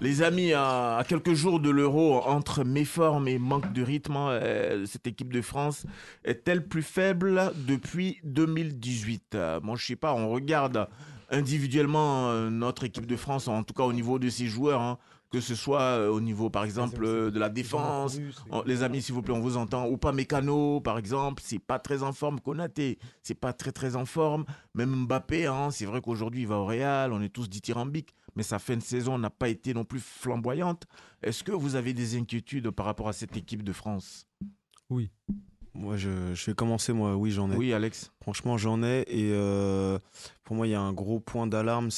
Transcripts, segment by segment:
Les amis, à quelques jours de l'Euro, entre méforme et manque de rythme, cette équipe de France est-elle plus faible depuis 2018? Moi, je sais pas, on regarde individuellement notre équipe de France, en tout cas au niveau de ses joueurs, hein, que ce soit au niveau, par exemple, de la C'est jamais défense. couru, c'est Les voilà. amis, s'il vous plaît, on vous entend. Ou pas Mécano, par exemple, c'est pas très en forme. Konaté, c'est pas très en forme. Même Mbappé, hein, c'est vrai qu'aujourd'hui, il va au Real, on est tous dithyrambiques, mais sa fin de saison n'a pas été non plus flamboyante. Est-ce que vous avez des inquiétudes par rapport à cette équipe de France? Oui. Moi, je vais commencer, moi, oui, j'en ai. Oui, Alex. Franchement, j'en ai. Et pour moi, il y a un gros point d'alarme.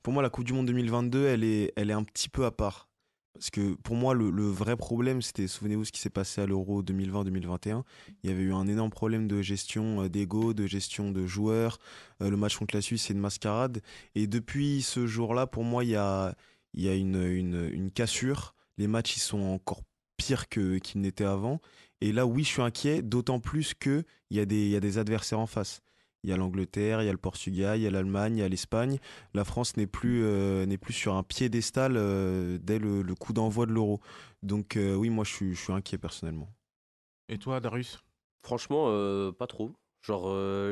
Pour moi, la Coupe du Monde 2022, elle est un petit peu à part. Parce que pour moi, le vrai problème, c'était, souvenez-vous ce qui s'est passé à l'Euro 2020-2021. Il y avait eu un énorme problème de gestion d'ego, de gestion de joueurs. Le match contre la Suisse, c'est une mascarade. Et depuis ce jour-là, pour moi, il y a une cassure. Les matchs, ils sont encore pires qu'ils n'étaient avant. Et là, oui, je suis inquiet, d'autant plus qu'il y a des adversaires en face. Il y a l'Angleterre, il y a le Portugal, il y a l'Allemagne, il y a l'Espagne. La France n'est plus sur un piédestal dès le coup d'envoi de l'Euro. Donc oui, moi je suis inquiet personnellement. Et toi, Darius? Franchement, pas trop. Genre,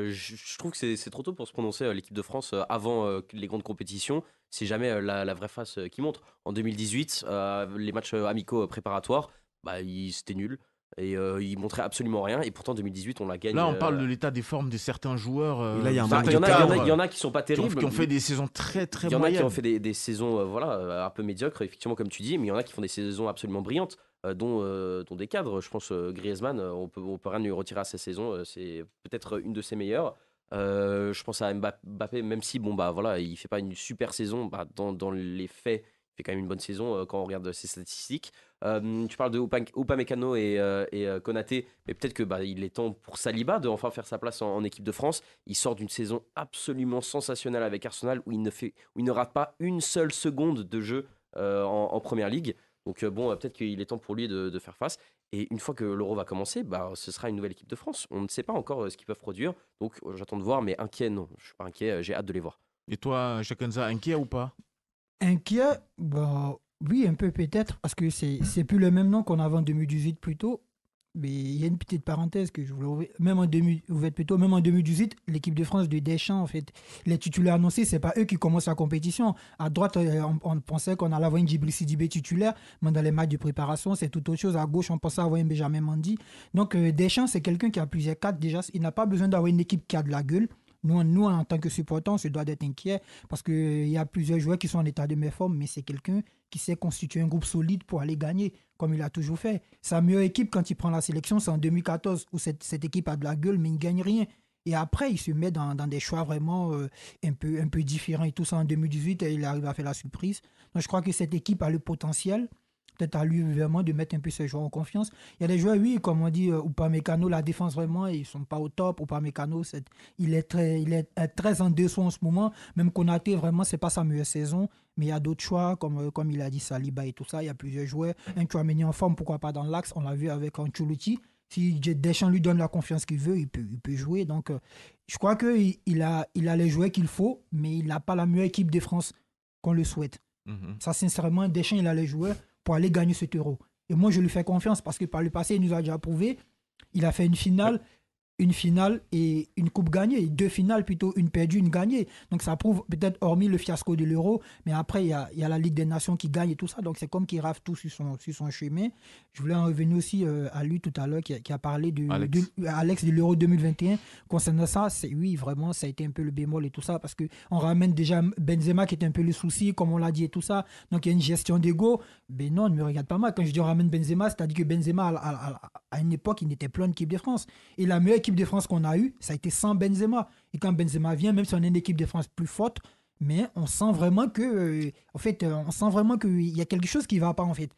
je trouve que c'est trop tôt pour se prononcer l'équipe de France avant les grandes compétitions. C'est jamais la vraie face qui montre. En 2018, les matchs amicaux préparatoires, bah, c'était nul. Et ils montraient absolument rien. Et pourtant, 2018, on la gagne. Là, on parle de l'état des formes de certains joueurs, Et là, il y a un Bah, manque il de y en a, il y en a, il y cadres en a qui sont pas terribles. qui ont fait des saisons très Il y en a qui ont moyennes. fait des saisons voilà, un peu médiocres, effectivement, comme tu dis, mais il y en a qui font des saisons absolument brillantes, dont des cadres. Je pense Griezmann, on peut rien lui retirer à sa saison, c'est peut-être une de ses meilleures. Je pense à Mbappé, même si bon, bah, voilà, il fait pas une super saison, bah, dans les faits, il fait quand même une bonne saison quand on regarde ses statistiques. Tu parles de Upamecano et Konaté, mais peut-être que bah, il est temps pour Saliba de enfin faire sa place en équipe de France. Il sort d'une saison absolument sensationnelle avec Arsenal où il ne rate pas une seule seconde de jeu en première ligue. Donc bon, peut-être qu'il est temps pour lui de faire face. Et une fois que l'Euro va commencer, bah, ce sera une nouvelle équipe de France. On ne sait pas encore ce qu'ils peuvent produire. Donc j'attends de voir, mais inquiet, non. Je suis pas inquiet, j'ai hâte de les voir. Et toi, Chakanza, inquiet ou pas? Inquiet, bah, oui, un peu peut-être, parce que c'est plus le même nom qu'on avait en 2018 plutôt. Mais il y a une petite parenthèse que je voulais ouvrir. Même en 2018, l'équipe de France de Deschamps, en fait, les titulaires annoncés, c'est pas eux qui commencent la compétition. À droite, on pensait qu'on allait avoir une Djibril Sidibé titulaire, mais dans les matchs de préparation, c'est tout autre chose. À gauche, on pensait avoir un Benjamin Mendy. Donc, Deschamps, c'est quelqu'un qui a plusieurs cadres. Déjà, il n'a pas besoin d'avoir une équipe qui a de la gueule. Nous, en tant que supporters, on se doit d'être inquiets parce qu'il y a plusieurs joueurs qui sont en état de méforme, mais c'est quelqu'un qui sait constituer un groupe solide pour aller gagner, comme il a toujours fait. Sa meilleure équipe, quand il prend la sélection, c'est en 2014, où cette équipe a de la gueule, mais il ne gagne rien. Et après, il se met dans des choix vraiment un peu différents. Et tout ça en 2018, et il arrive à faire la surprise. Donc, je crois que cette équipe a le potentiel. Peut-être à lui vraiment de mettre un peu ses joueurs en confiance. Il y a des joueurs, oui, comme on dit, Upamecano, la défense vraiment, ils ne sont pas au top. Upamecano, il est très en dessous en ce moment. Même Konaté, vraiment, c'est pas sa meilleure saison. Mais il y a d'autres choix, comme il a dit, Saliba et tout ça. Il y a plusieurs joueurs. Un Tchouaméni en forme, pourquoi pas dans l'axe. On l'a vu avec Ancelotti. Si Deschamps lui donne la confiance qu'il veut, il peut jouer. Donc, je crois qu'il a les joueurs qu'il faut, mais il n'a pas la meilleure équipe de France qu'on le souhaite. Mhm. Ça, sincèrement, Deschamps, il a les joueurs pour aller gagner cet euro. Et moi, je lui fais confiance parce que par le passé, il nous a déjà prouvé. Il a fait une finale et une coupe gagnée. Deux finales plutôt, une perdue, une gagnée. Donc ça prouve, peut-être hormis le fiasco de l'Euro, mais après, il y a la Ligue des Nations qui gagne et tout ça. Donc c'est comme qu'il rave tout sur son chemin. Je voulais en revenir aussi à lui tout à l'heure qui a parlé Alex. Alex de l'Euro 2021. Concernant ça, oui, vraiment, ça a été un peu le bémol et tout ça parce qu'on ramène déjà Benzema qui était un peu le souci, comme on l'a dit et tout ça. Donc il y a une gestion d'ego. Mais non, ne me regarde pas mal. Quand je dis on ramène Benzema, c'est-à-dire que Benzema, à une époque, il n'était plus en équipe de France. Et la meilleure équipe de France qu'on a eue, ça a été sans Benzema. Et quand Benzema vient, même si on a une équipe de France plus forte, mais on sent vraiment que, en fait, on sent vraiment qu'il y a quelque chose qui ne va pas, en fait.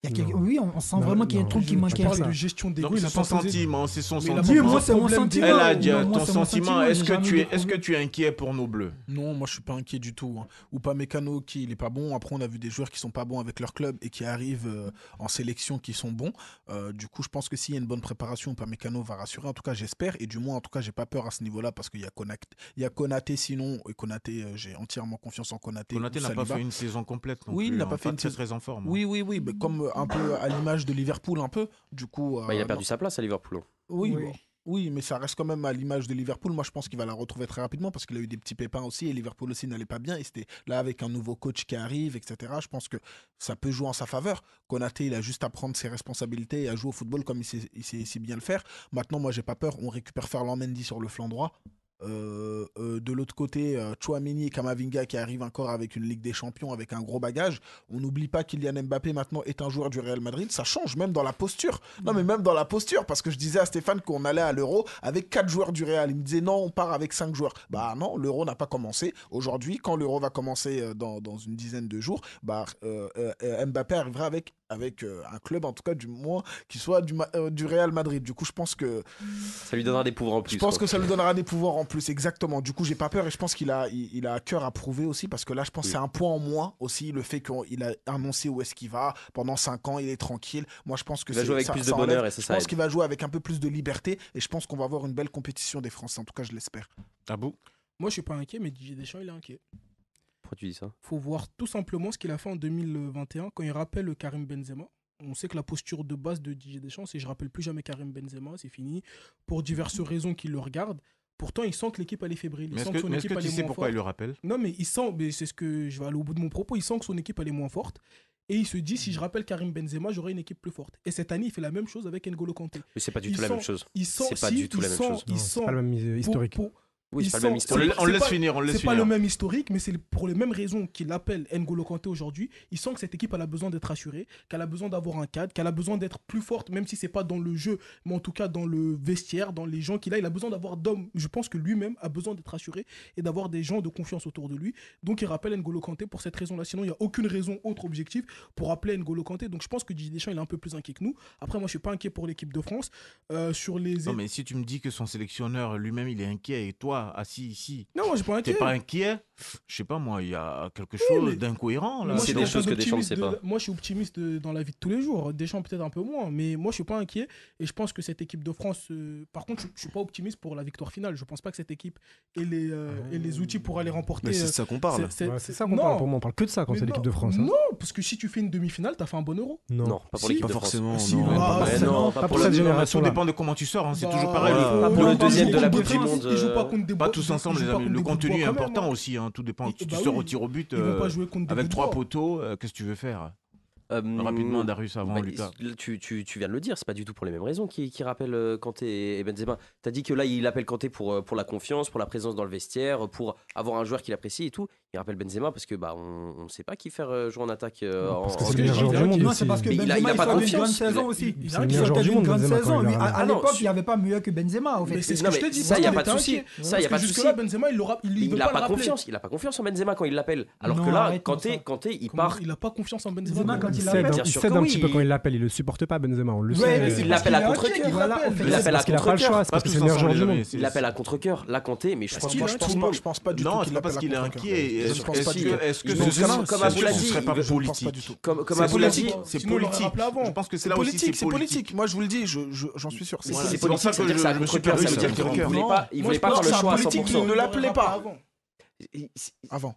Oui, on sent Non, vraiment qu'il y a un non, truc qui manque je un parle peu. de gestion d'égo, Donc il c'est a son pas posé. sentiment, c'est son Mais il a sentiment. pas moi, c'est mon problème sentiment. Elle a dit Non, moi, ton c'est mon sentiment. j'ai Est-ce que jamais tu eu es, de est-ce que problème. tu es inquiet pour nos bleus? Non, moi je suis pas inquiet du tout. Hein. Upamecano qui il est pas bon. Après on a vu des joueurs qui sont pas bons avec leur club et qui arrivent en sélection qui sont bons. Du coup je pense que s'il y a une bonne préparation, Upamecano va rassurer. En tout cas j'espère et du moins en tout cas j'ai pas peur à ce niveau-là parce qu'il y a Konaté sinon et Konaté j'ai entièrement confiance en Konaté. Konaté ou n'a pas Saliba. fait une saison complète non Oui, il plus, n'a hein, pas fait une très saison- très en forme. Oui, mais comme un peu à l'image de Liverpool un peu. Du coup Bah, il a non. perdu sa place à Liverpool. Oui, Oui. bon. Oui, mais ça reste quand même à l'image de Liverpool. Moi, je pense qu'il va la retrouver très rapidement parce qu'il a eu des petits pépins aussi et Liverpool aussi n'allait pas bien. Et c'était là avec un nouveau coach qui arrive, etc. Je pense que ça peut jouer en sa faveur. Konaté, il a juste à prendre ses responsabilités et à jouer au football comme il sait si bien le faire. Maintenant, moi, j'ai pas peur. On récupère Ferland Mendy sur le flanc droit. De l'autre côté, Tchouaméni et Kamavinga qui arrivent encore avec une Ligue des Champions, avec un gros bagage. On n'oublie pas qu'Kylian Mbappé maintenant est un joueur du Real Madrid. Ça change même dans la posture. Non, mais même dans la posture, parce que je disais à Stéphane qu'on allait à l'Euro avec 4 joueurs du Real. Il me disait non, on part avec 5 joueurs. Bah non, l'Euro n'a pas commencé. Aujourd'hui, quand l'Euro va commencer dans une dizaine de jours, Mbappé arrivera avec un club, en tout cas du moins, qui soit du Real Madrid. Du coup, je pense que Ça lui donnera des pouvoirs en plus. je pense quoi. que ça lui donnera des pouvoirs en plus, exactement. Du coup, j'ai pas peur et je pense qu'il a à cœur à prouver aussi parce que là, je pense que Oui. c'est un point en moins aussi, le fait qu'il a annoncé où est-ce qu'il va. Pendant 5 ans, il est tranquille. Moi, je pense que Il va jouer avec plus de bonheur et ça Je pense aide. qu'il va jouer avec un peu plus de liberté et je pense qu'on va avoir une belle compétition des Français. En tout cas, je l'espère. Tabou. Moi, je suis pas inquiet, mais Didier Deschamps, il est inquiet. Pourquoi tu dis ça? Faut voir tout simplement ce qu'il a fait en 2021 quand il rappelle Karim Benzema. On sait que la posture de base de Didier Deschamps, c'est je rappelle plus jamais Karim Benzema, c'est fini. Pour diverses raisons qu'il le regarde. Pourtant, il sent que l'équipe elle est fébrile. Il Mais sent est-ce que que, son mais est-ce équipe que elle tu est sais moins pourquoi forte. il le rappelle? Non, mais il sent, mais c'est ce que je vais aller au bout de mon propos, il sent que son équipe elle est moins forte. Et il se dit, si je rappelle Karim Benzema, j'aurai une équipe plus forte. Et cette année, il fait la même chose avec N'Golo Kanté. Mais c'est pas du Il tout la sent- même chose. Il sent, C'est pas si, du tout il la même sent- chose. Il Non, sent c'est pas le même historique. Oui, il c'est pas le même sent- historique. On c'est laisse pas- finir, on laisse C'est pas finir. le même historique, mais c'est pour les mêmes raisons qu'il appelle N'Golo Kanté aujourd'hui. Il sent que cette équipe elle a besoin d'être assurée, qu'elle a besoin d'avoir un cadre, qu'elle a besoin d'être plus forte, même si c'est pas dans le jeu, mais en tout cas dans le vestiaire, dans les gens qu'il a. Il a besoin d'avoir d'hommes. Je pense que lui-même a besoin d'être assuré et d'avoir des gens de confiance autour de lui. Donc il rappelle N'Golo Kanté pour cette raison-là. Sinon, il n'y a aucune raison autre objective pour appeler N'Golo Kanté. Donc je pense que Didier Deschamps il est un peu plus inquiet que nous. Après, moi, je suis pas inquiet pour l'équipe de France. Sur les Non, mais si tu me dis que son sélectionneur lui-même il est inquiet et toi, assis ici, non, moi, je suis pas t'es inquiet. pas inquiet? Je sais pas moi, il y a quelque Oui, chose mais- d'incohérent là. Moi, C'est je des suis choses que quelqu'un Deschamps ne sait d'optimiste pas. Moi, je suis optimiste dans la vie de tous les jours. Deschamps, peut-être un peu moins. Mais moi, je suis pas inquiet. Et je pense que cette équipe de France. Par contre, je suis pas optimiste pour la victoire finale. Je pense pas que cette équipe ait les outils pour aller remporter. Mais c'est de ça qu'on parle. Ouais, c'est ça qu'on Non. parle. Pour moi, on parle que de ça quand Mais c'est l'équipe non, de France. hein. Non, parce que si tu fais une demi-finale, t'as fait un bon euro. Non, pas pour Si. l'équipe Pas de France. forcément, Si, non. ouais, pas bah, pareil. c'est- non, Pas pas pour pour cette la Tout génération-là. dépend de comment tu sors, hein, c'est Bah, toujours pareil. Pas pour le ils jouent deuxième de contre la des Coupe du Princes, Monde, ils jouent pas contre des Pas bois- tous ils ensemble, jouent les pas amis. contre Le des bouts de contenu bois est quand même, important hein. aussi, hein, tout dépend. Et- Tu bah sors oui. au tir au but Ils vont pas jouer contre des avec bouts de 3 bois. poteaux, qu'est-ce que tu veux faire? Euh, Rapidement, Darius, avant Bah, Lucas. tu viens de le dire, c'est pas du tout pour les mêmes raisons qui rappellent Kanté et Benzema. T'as dit que là, il appelle Kanté pour la confiance, pour la présence dans le vestiaire, pour avoir un joueur qu'il apprécie et tout. Il rappelle Benzema parce que on ne sait pas qui faire jouer en attaque. Parce que en- c'est que le meilleur j'ai joueur dit, du monde. Non, aussi. c'est parce que Mais il a Benzema, il pas sort d'une confiance. grande saison Il a- aussi. il C'est a- le il meilleur joueur du sortait d'une monde, grande Benzema, quand saison. il Lui, arrive. à non, l'époque, il n'y avait pas mieux que Benzema, en Mais fait. c'est ce Non, que je te mais dis. ça, parce y a qu'il pas de était souci. inquiet. Ça, y a Parce pas de que jusque-là, souci. Benzema, il Il veut n'a pas pas le rappeler. confiance. Il a pas confiance en Benzema quand il l'appelle. Alors Non, que là, arrête comme ça. Kanté, il Comment part. il a pas confiance en Benzema. Benzema, quand Il il cède l'appelle. un- Bien il sûr cède que un oui. petit peu quand il l'appelle, il le supporte pas Benzema, on le Ouais, sait. mais c'est Il parce l'appelle à qu'il est contre-cœur. inquiet, voilà, en fait. Il C'est l'appelle à parce qu'il a pas le contre-cœur. choix, c'est parce que c'est le meilleur joueur du monde. Il l'appelle à contre-cœur. Là, Kanté, mais je Parce pense qu'il que est Je inquiet. pense tout le pas, monde. je pense pas du tout Non, qu'il c'est pas parce appelle qu'il est à contre-cœur. inquiet. Je Est-ce pense pas du tout. est-ce que Ils ce vont serait comme Abou l'a dit, ce serait pas ils- Je ne pense pas politique? du tout. Comme C'est Abou l'a dit. politique, c'est Sinon, il l'aurait politique. rappelé avant. Je pense que c'est C'est là aussi, politique, c'est c'est politique. Moi, je vous le dis, j'en suis sûr. Mais Voilà, si c'est c'est pour ça politique, que ça veut dire que je c'est à me suis contre-cœur. permis Ça de veut dire dire qu'il contre-cœur. voulait pas Moi, je faire pense le que choix à c'est politique, 100%. ne l'appelez pas. Avant. Avant.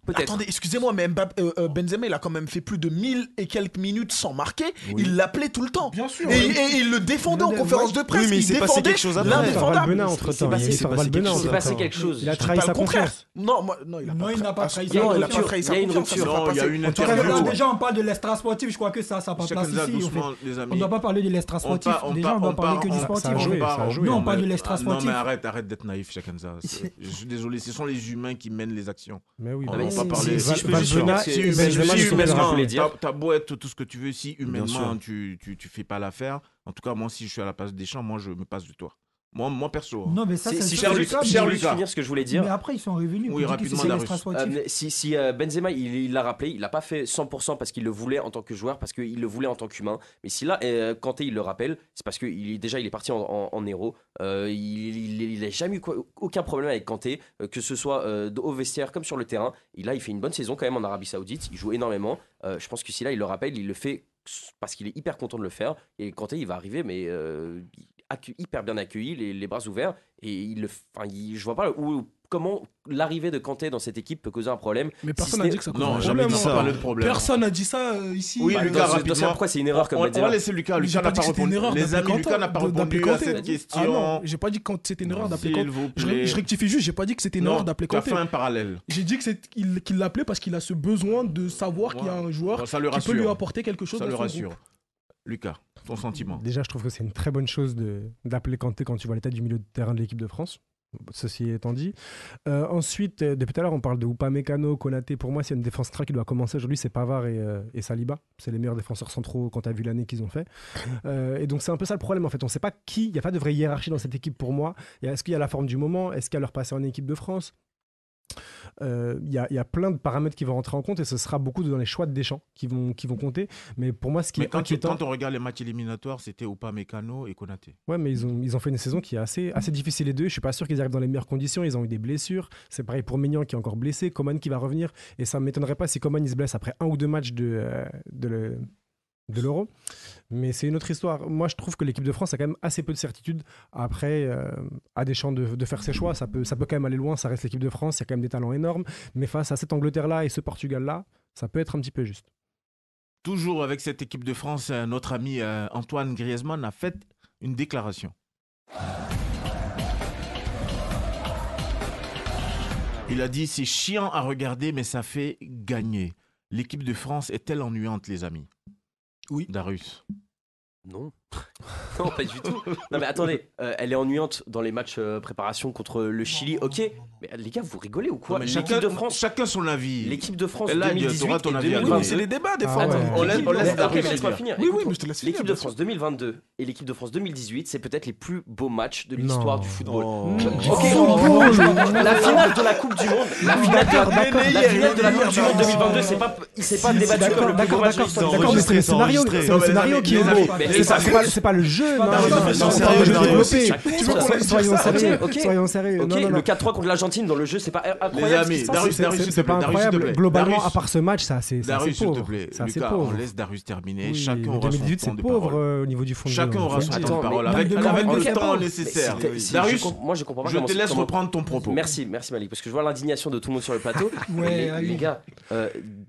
Peut-être. Attendez, excusez-moi, mais Benzema, il a quand même fait plus de 1000 et quelques minutes sans marquer. Oui. Il l'appelait tout le temps. Bien sûr. Et il le défendait en conférence de presse. Oui, mais il il s'est passé défendait quelque chose après. Il sort l'indéfendable. Valbuena entre temps. passé- Il c'est sort passé Valbuena quelque Il s'est entre passé temps. quelque chose. Il a Je dis trahi pas sa le contraire. confiance. Non, Non, il n'a pas trahi Il y a sa une confiance. rupture. trahi Il sa y a une confiance, ça rupture. sera Non, il y a passé. une En tout cas, interview. là, déjà, on parle de l'extra-sportif. Je crois que ça n'a pas place Chacun ici. en fait. doucement, les On amis. ne doit pas parler de l'extra-sportif. Déjà, on doit parler que du sportif. ça a joué, ça a joué. Non, on parle de Non, l'extra-sportif. mais arrête d'être naïf, Chakanza. Je suis désolé, ce sont les humains qui mènent les actions. Mais oui, On mais va si- pas parler. si je peux juste Valbuena, dire que Si c'est- Benzema, humainement, c'est ce que je voulais dire. t'as beau être tout ce que tu veux, si humainement sûr. tu fais pas l'affaire, en tout cas moi si je suis à la place des champs, moi je me passe de toi. Moi perso. Non, mais ça, c'est Si je peux juste finir ce que je voulais dire. Mais après, ils sont revenus. Oui, pour dire que rapidement, c'est Darius. extra-sportif. Si Benzema il l'a rappelé, il l'a pas fait 100% parce qu'il le voulait en tant que joueur, parce qu'il le voulait en tant qu'humain. Mais si là, Kanté il le rappelle, c'est parce qu'il est parti en héros. Il n'a jamais eu aucun problème avec Kanté, que ce soit au vestiaire comme sur le terrain. Là, il fait une bonne saison quand même en Arabie Saoudite. Il joue énormément. Je pense que si là il le rappelle, il le fait parce qu'il est hyper content de le faire. Et Kanté, il va arriver, mais hyper bien accueilli, les bras ouverts. Et je vois pas comment l'arrivée de Kanté dans cette équipe peut causer un problème. Mais personne n'a dit que ça cause Non, un jamais problème. dit ça. Parler de problème. Personne n'a dit ça ici. Oui, Bah, Lucas, dans rapidement. pourquoi c'est une erreur comme On va Benzema. laisser Lucas. Mais Lucas j'ai n'a pas pas dit que c'était une répondu. erreur Les d'appeler amis, Kanté, Lucas n'a pas d'appeler répondu à Kanté. cette question. Ah non, j'ai pas dit que c'était une erreur d'appeler S'il Kanté. vous Je plaît. rectifie juste, j'ai pas dit que c'était une Non, erreur d'appeler tu as Kanté. fait un parallèle. J'ai dit qu'il l'appelait parce qu'il a ce besoin de savoir qu'il y a un joueur Ça le qui peut lui rassure. apporter quelque chose Ça dans le son rassure. groupe. Lucas, ton sentiment. Déjà, je trouve que c'est une très bonne chose d'appeler Kanté quand tu vois l'état du milieu de terrain de l'équipe de France. Ceci étant dit. Ensuite, depuis tout à l'heure, on parle de Upamecano, Konaté. Pour moi, s'il y a une défense centrale qui doit commencer aujourd'hui, c'est Pavard et Saliba. C'est les meilleurs défenseurs centraux quand tu as vu l'année qu'ils ont fait. Et donc, c'est un peu ça le problème en fait. On ne sait pas qui. Il n'y a pas de vraie hiérarchie dans cette équipe pour moi. Est-ce qu'il y a la forme du moment? Est-ce qu'il y a leur passé en équipe de France? Il y a plein de paramètres qui vont rentrer en compte et ce sera beaucoup dans les choix de Deschamps qui vont compter. Mais pour moi, ce qui est inquiétant... Quand on regarde les matchs éliminatoires, c'était Upamecano et Konaté. Ouais, mais ils ont fait une saison qui est assez difficile les deux. Je suis pas sûr qu'ils arrivent dans les meilleures conditions. Ils ont eu des blessures. C'est pareil pour Maignan qui est encore blessé, Coman qui va revenir. Et ça ne m'étonnerait pas si Coman il se blesse après 1 ou 2 matchs de l'Euro. Mais c'est une autre histoire. Moi, je trouve que l'équipe de France a quand même assez peu de certitude. Après, à Deschamps de faire ses choix, ça peut quand même aller loin. Ça reste l'équipe de France. Il y a quand même des talents énormes. Mais face à cette Angleterre-là et ce Portugal-là, ça peut être un petit peu juste. Toujours avec cette équipe de France, notre ami Antoine Griezmann a fait une déclaration. Il a dit « C'est chiant à regarder, mais ça fait gagner. L'équipe de France est-elle ennuyante, les amis ?» Oui. Darius. Non. Non, pas du tout. Non, mais attendez, elle est ennuyante dans les matchs préparation contre le Chili, ok. Mais les gars, vous rigolez ou quoi? Non, mais L'équipe de France, chacun son avis. l'équipe de France Et là, 2018 tu auras ton et avis à 2022. donner. C'est les débats des Ah fois. ouais. On laisse Ok, Darius mais le laisse-moi dire. finir. Oui, oui, Écoute, mais je te laisse finir, l'équipe de bien France 2022 et l'équipe de France 2018, c'est peut-être les plus beaux matchs de Non. l'histoire du football. Non. Ok, la finale de la Coupe du Monde, la finale de la Coupe du Monde 2022, c'est pas débattu comme le plus beau match de l'histoire. D'accord, mais c'est le scénario, enregistré. c'est le scénario qui est les beau. amis, mais C'est pas le jeu. non, sérieux, Soyons sérieux. Ok. Soyons sérieux. Ok, le 4-3 contre l'Argentine dans le jeu, c'est pas Les incroyable. ce qui amis, se passe. Darius, s'il te C'est pas plaît, Darius, s'il te incroyable. plaît. Globalement, Darius, à part ce match, c'est assez Darius, s'il te pauvre. plaît. C'est assez Lucas, pauvre. on laisse Darius terminer. Oui, Chacun aura son 2018, temps c'est de pauvre parole. au niveau du fond de Chacun jeu. aura son Faut le temps dire. de parole. mais Avec en le tout cas, temps nécessaire. Darius, moi je comprends pas je comment te laisse comment- reprendre ton propos. Merci Malik, parce que je vois l'indignation de tout le monde sur le plateau. Ouais, les allez. gars,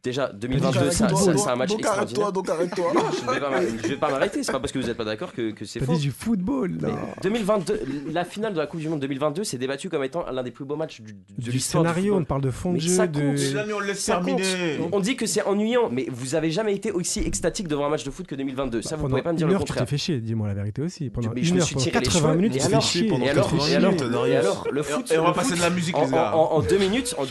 déjà 2022, c'est un match extraordinaire. Donc arrête-toi. Je vais pas m'arrêter, c'est pas parce que vous n'êtes pas d'accord que c'est T'as faux. dit du football, Mais non. 2022, la finale de la Coupe du Monde 2022 s'est débattue comme étant l'un des plus beaux matchs de Du l'histoire du scénario, on football. parle de fond de Mais jeu. ça compte. Les amis, on laisse Ça compte. terminer. On dit que c'est ennuyant, mais vous avez jamais été aussi extatique devant un match de foot que 2022. Ça, vous Pendant pouvez pas me dire une le heure, tu contraire. t'es fait chier, dis-moi la vérité aussi. Pendant Mais je une me heure, suis pendant tiré les 80 cheveux, minutes, et tu te fais alors chier. pendant Et alors, 80 et alors, minutes, et Darius. alors, le foot. Et on va le passer foot, de la musique, les gars. en 2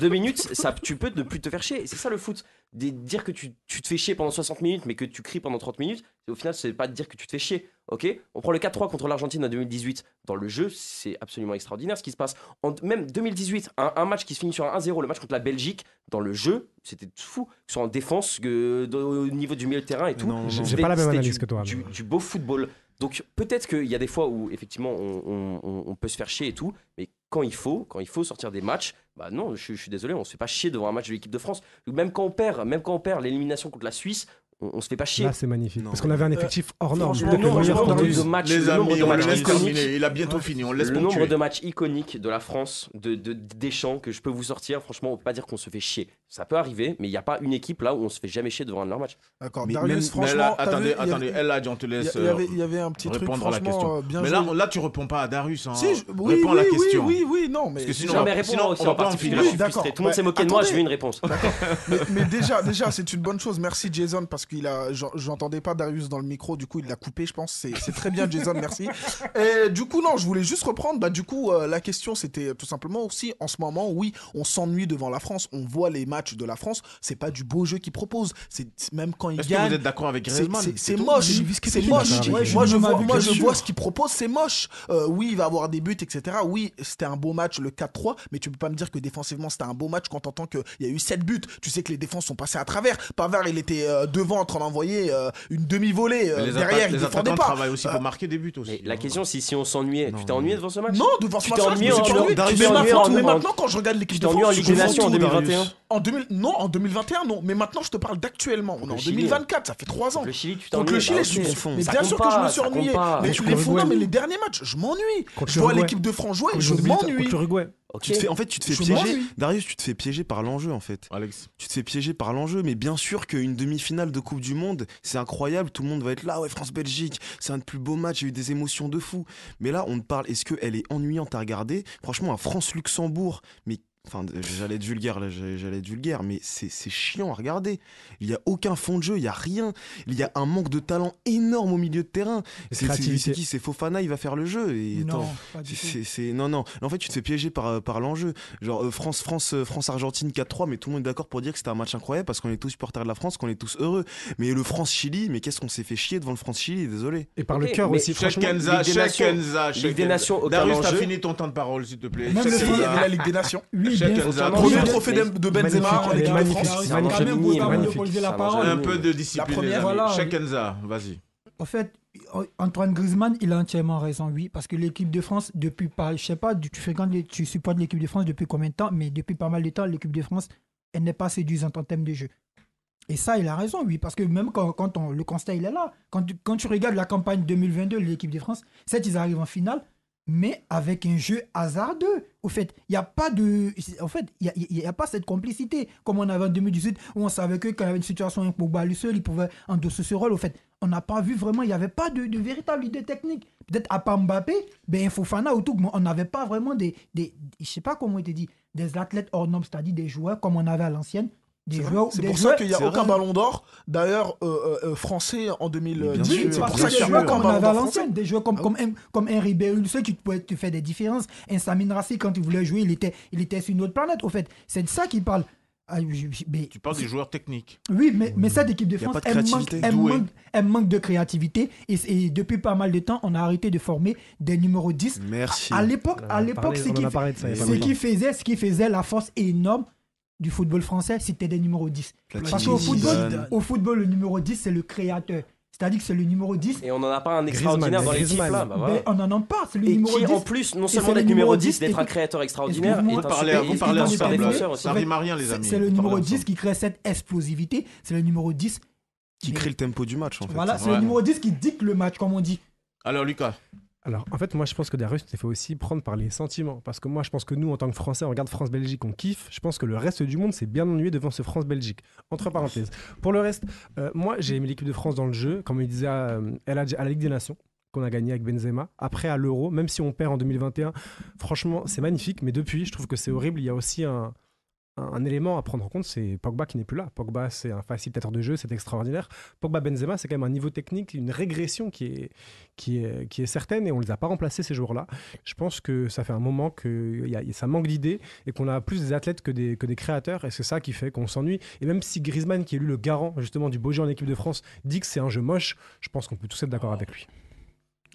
minutes, ça, tu peux ne plus te faire chier. C'est ça le foot. Dire que tu te fais chier pendant 60 minutes, mais que tu cries pendant 30 minutes, au final, c'est pas de dire que tu te fais chier. Ok, on prend le 4-3 contre l'Argentine en 2018. Dans le jeu, c'est absolument extraordinaire ce qui se passe. Même 2018, un match qui se finit sur un 1-0, le match contre la Belgique, dans le jeu, c'était fou. Que ce soit en défense, au niveau du milieu de terrain et tout. Non, non, J'ai non. pas la même C'était analyse que toi. du beau football. Donc peut-être qu'il y a des fois où effectivement on peut se faire chier et tout, mais quand il faut sortir des matchs, bah non, je suis désolé, on se fait pas chier devant un match de l'équipe de France. Même quand on perd l'élimination contre la Suisse, on se fait pas chier. Là, c'est magnifique. Non. Parce qu'on avait un effectif hors norme. Franchement, Peut-être le meilleur le nombre temps de matchs, Les le nombre amis, de on le matchs laisse iconiques, terminer. Il a bientôt fini. On le laisse le nombre ponctuer. de matchs iconiques de la France, de Deschamps que je peux vous sortir, franchement, on peut pas dire qu'on se fait chier. Ça peut arriver, mais il n'y a pas une équipe là où on se fait jamais chier devant un de leurs matchs. D'accord. Mais Darius, même- Mais franchement, là, t'as vu, attendez, Eladj, on te laisse il y avait un petit truc, répondre à la franchement, question. bien Mais joué. là, tu réponds pas à Darius. Hein. Si, oui, Réponds à la oui, question. oui, non, mais Parce que sinon, Non, on mais va- réponds sinon, aussi on va en pas en particulier. finir. Je suis D'accord. frustré. Tout le monde s'est moqué de moi, Attendez. je veux une réponse. mais déjà, c'est une bonne chose. Merci Jason parce j'entendais pas Darius dans le micro, du coup il l'a coupé, je pense. C'est très bien, Jason, merci. Et du coup, non, je voulais juste reprendre. Bah, du coup, la question c'était tout simplement aussi, en ce moment, oui, on s'ennuie devant la France. On voit les matchs de la France, c'est pas du beau jeu qu'ils proposent. Même quand ils Est-ce que gagnent. vous êtes d'accord avec Griezmann? C'est moche, c'est moche. Moi, je vois ce qu'il propose, c'est moche. Oui, il va avoir des buts, etc. Oui, c'était un beau match, le 4-3, mais tu peux pas me dire que défensivement, c'était un beau match quand t'entends qu'il y a eu 7 buts. Tu sais que les défenses sont passées à travers. Pavard, il était devant en train d'envoyer une demi-volée. Derrière, il les défendait attaquants pas. travaillent aussi pour marquer des buts aussi. Mais la question, si on s'ennuyait, tu t'es ennuyé devant ce match? Non, devant ce Tu match, t'es je ennuyé me suis en- ennuyé. tu t'es Mais ennuyé maintenant, en- mais maintenant, quand je regarde l'équipe Tu de t'es ennuyé en France, Ligue je des m'en Nations en fous, 2021? Non, en 2021, non. Mais maintenant, je te parle d'actuellement. On est en Le Chili, 2024, ça fait 3 ans. Le Chili, tu t'es Contre le ennuyé. Chili, Bah, je ok. me Ça bien compte sûr pas, que je me suis ça compte ennuyé. pas. Mais Contre l'Uruguay. mais les derniers matchs, je m'ennuie. Contre Je vois l'Uruguay. l'équipe de France jouer et Contre je m'ennuie. l'Uruguay. Ok. En fait, tu te fais Je piéger. m'ennuie. Darius, tu te fais piéger par l'enjeu, en fait. Alex. Tu te fais piéger par l'enjeu, mais bien sûr qu'une demi-finale de Coupe du Monde, c'est incroyable, tout le monde va être là, ouais, France-Belgique, c'est un des plus beaux matchs, il y a eu des émotions de fou. Mais là, on te parle, est-ce qu'elle est ennuyante à regarder? Franchement, un France-Luxembourg, mais... Enfin, j'allais être vulgaire, là, j'allais être vulgaire, mais c'est chiant à regarder. Il n'y a aucun fond de jeu, il n'y a rien. Il y a un manque de talent énorme au milieu de terrain. C'est qui? C'est Fofana, il va faire le jeu. Et Non, attends, pas du tout. non. En fait, tu te fais piéger par l'enjeu. Genre, France-Argentine 4-3, mais tout le monde est d'accord pour dire que c'était un match incroyable parce qu'on est tous supporters de la France, qu'on est tous heureux. Mais le France-Chili, mais qu'est-ce qu'on s'est fait chier devant le France-Chili, désolé. Et par le Ok, cœur mais aussi, Cheikh franchement. Kenza, Ligue des Cheikh Nations. Kenza, Ligue Cheikh des Kenza. Nations, aucun Darius, t'as enjeu. fini ton temps de parole, s'il te plaît. Même Cheikh le C'est Kenza. la Ligue des Nations. Oui, Cheikh bien Kenza. sûr. Premier Magnifique. trophée de Benzema en Elle est équipe de magnifique. France. C'est un Quand enjeu même, minime. vous avez magnifique. posé la C'est un parole. enjeu Un peu de discipline, La les première, amis. voilà. Cheikh Kenza, vas-y. En fait, Antoine Griezmann, il a entièrement raison, oui, parce que l'équipe de France, depuis pas, je sais pas, tu supportes l'équipe de France depuis combien de temps, mais depuis pas mal de temps, l'équipe de France, elle n'est pas séduisante en termes de jeu. Et ça, il a raison, oui, parce que même le constat, il est là. Quand tu regardes la campagne 2022 de l'équipe de France, certes, ils arrivent en finale, mais avec un jeu hasardeux. Au fait, il n'y a pas de... En fait, il y a pas cette complicité, comme on avait en 2018, où on savait que quand il y avait une situation avec Pogba lui seul, il pouvait endosser ce rôle. Au fait, on n'a pas vu vraiment, il n'y avait pas de véritable idée technique. Peut-être à part Mbappé, ben Fofana ou tout, mais on n'avait pas vraiment je ne sais pas comment on était dit, des athlètes hors normes, c'est-à-dire des joueurs comme on avait à l'ancienne. C'est pour ça qu'il n'y a aucun ballon d'or, d'ailleurs, français en 2018. C'est Parce pour que ça qu'il des n'y a joueurs aucun comme on ballon avait à d'or l'ancienne, français. des joueurs comme un Ribéry, ceux qui pouvaient te faire des différences. Un Samir Nasri, quand il voulait jouer, il était sur une autre planète. Au fait, c'est de ça qu'il parle. Tu parles des joueurs techniques. Oui, mais cette équipe de Il y a France, pas de créativité. elle manque de créativité. Et depuis pas mal de temps, on a arrêté de former des numéros 10. Merci. À l'époque, ce qui faisait la force énorme du football français, c'était des numéros 10. Parce qu'au football, le numéro 10, c'est le créateur. C'est-à-dire que c'est le numéro 10. Et on n'en a pas un extraordinaire dans l'équipe là. Bah voilà. Ben, on n'en a pas, c'est le Et numéro qui 10. en plus, non Et seulement c'est le d'être numéro numéro 10, 10, d'être et un créateur extraordinaire, excuse-moi, est un Vous parlez excuse-moi, ensemble. défenseur aussi. Ça rime à rien, les amis. C'est le Vous numéro parlez 10 ensemble. qui crée cette explosivité. C'est le numéro 10. Qui crée le tempo du match, en fait. Voilà, c'est Ouais. le numéro 10 qui dicte le match, comme on dit. Alors, Lucas. Alors, en fait, moi, je pense que Darius s'est fait aussi prendre par les sentiments. Parce que moi, je pense que nous, en tant que Français, on regarde France-Belgique, on kiffe. Je pense que le reste du monde s'est bien ennuyé devant ce France-Belgique. Entre parenthèses. Pour le reste, moi, j'ai aimé l'équipe de France dans le jeu. Comme il disait à la Ligue des Nations, qu'on a gagné avec Benzema. Après, à l'Euro, même si on perd en 2021, franchement, c'est magnifique. Mais depuis, je trouve que c'est horrible. Il y a aussi un élément à prendre en compte, c'est Pogba qui n'est plus là. Pogba, c'est un facilitateur de jeu, c'est extraordinaire. Pogba-Benzema, c'est quand même un niveau technique, une régression qui est certaine et on ne les a pas remplacés ces jours-là. Je pense que ça fait un moment que ça manque d'idées et qu'on a plus des athlètes que des créateurs et c'est ça qui fait qu'on s'ennuie. Et même si Griezmann, qui est lui le garant justement du beau jeu en équipe de France, dit que c'est un jeu moche, je pense qu'on peut tous être d'accord avec lui.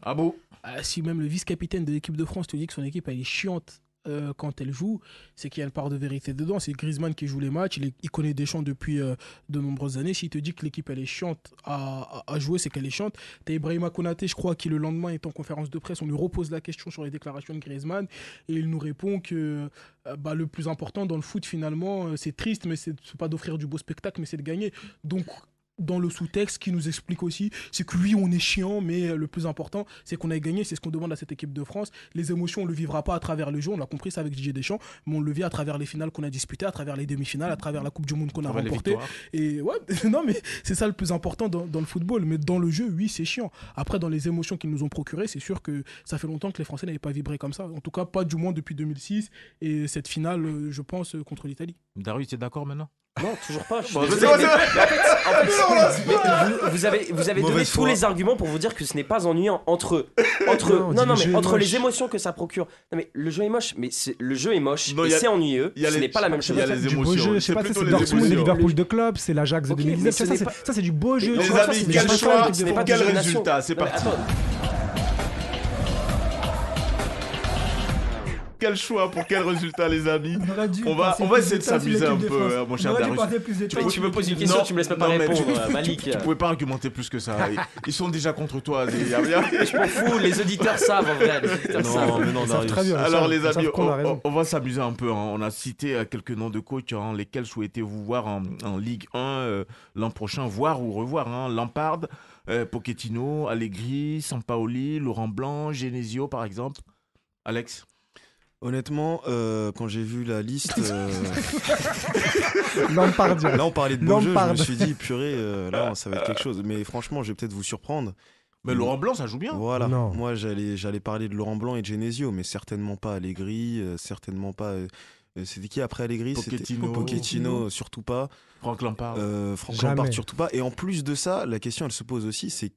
Ah bon? Si même le vice-capitaine de l'équipe de France te dit que son équipe elle est chiante quand elle joue, c'est qu'il y a une part de vérité dedans. C'est Griezmann qui joue les matchs, il connaît Deschamps depuis de nombreuses années. S'il te dit que l'équipe elle est chiante à jouer, c'est qu'elle est chiante. T'as Ibrahima Konaté, je crois, qui le lendemain est en conférence de presse, on lui repose la question sur les déclarations de Griezmann et il nous répond que le plus important dans le foot finalement, c'est triste, mais c'est pas d'offrir du beau spectacle, mais c'est de gagner. Donc dans le sous-texte qui nous explique aussi, c'est que oui, on est chiant, mais le plus important, c'est qu'on a gagné, c'est ce qu'on demande à cette équipe de France. Les émotions, on ne le vivra pas à travers le jeu, on l'a compris ça avec Didier Deschamps, mais on le vit à travers les finales qu'on a disputées, à travers les demi-finales, à travers la Coupe du Monde qu'on a remportée. Et ouais, non, mais c'est ça le plus important dans le football. Mais dans le jeu, oui, c'est chiant. Après, dans les émotions qu'ils nous ont procurées, c'est sûr que ça fait longtemps que les Français n'avaient pas vibré comme ça. En tout cas, pas du moins depuis 2006 et cette finale, je pense, contre l'Italie. Darius, tu es d'accord maintenant? Non, toujours pas. Je suis Bon, désolé, c'est quoi, mais vous avez donné Mauvaise tous foi. les arguments pour vous dire que ce n'est pas ennuyant entre Non, non le mais jeu est entre les moche. émotions que ça procure. Non mais le jeu est moche, mais le jeu est moche Non, et y a- c'est ennuyeux. y a Ce les- n'est pas la même chose. il y a les Du beau émotions. jeu, je sais C'est pas, plutôt c'est les Dortmund, émotions. Liverpool de club, c'est l'Ajax de Ok, mais 2019. ce n'est pas- Ça, c'est du beau jeu. Mais Les tu vois, amis, ça, c'est quel du choix, jeu. ce n'est pas quel du jeu de nation. résultat, c'est Non, mais parti. attends, Quel choix pour quel résultat, les amis? On aurait dû On va passer essayer plus de temps sur s'amuser un l'équipe de peu, France. mon On cher aurait dû Darius. passer plus de temps mais tu sur me poses une l'équipe de question, France. tu me laisses même pas Non, mais répondre, Malik. Tu pouvais pas argumenter plus que ça. Ils sont déjà contre toi. Je m'en fous, les auditeurs savent en vrai. Les auditeurs savent. Non, mais non, Ils savent Darius. très bien. Alors, Ils les savent amis, qu'on a raison. on va s'amuser un peu. Hein. On a cité quelques noms de coachs, hein, lesquels souhaitez-vous voir en Ligue 1 l'an prochain, voir ou revoir. Hein. Lampard, Pochettino, Allegri, Sampaoli, Laurent Blanc, Genesio, par exemple. Alex? Honnêtement, quand j'ai vu la liste, Lampardien. là on parlait de beau jeu, je Lampard. me suis dit purée, là ça va être quelque chose. Mais franchement, je vais peut-être vous surprendre. Mais Laurent Blanc, ça joue bien. Voilà. Non. Moi, j'allais parler de Laurent Blanc et de Genesio, mais certainement pas Allegri, certainement pas. C'était qui après Allegri? Pochettino. C'était Pochettino, surtout pas. Franck Lampard. Franck Jamais. Lampard, surtout pas. Et en plus de ça, la question elle se pose aussi, c'est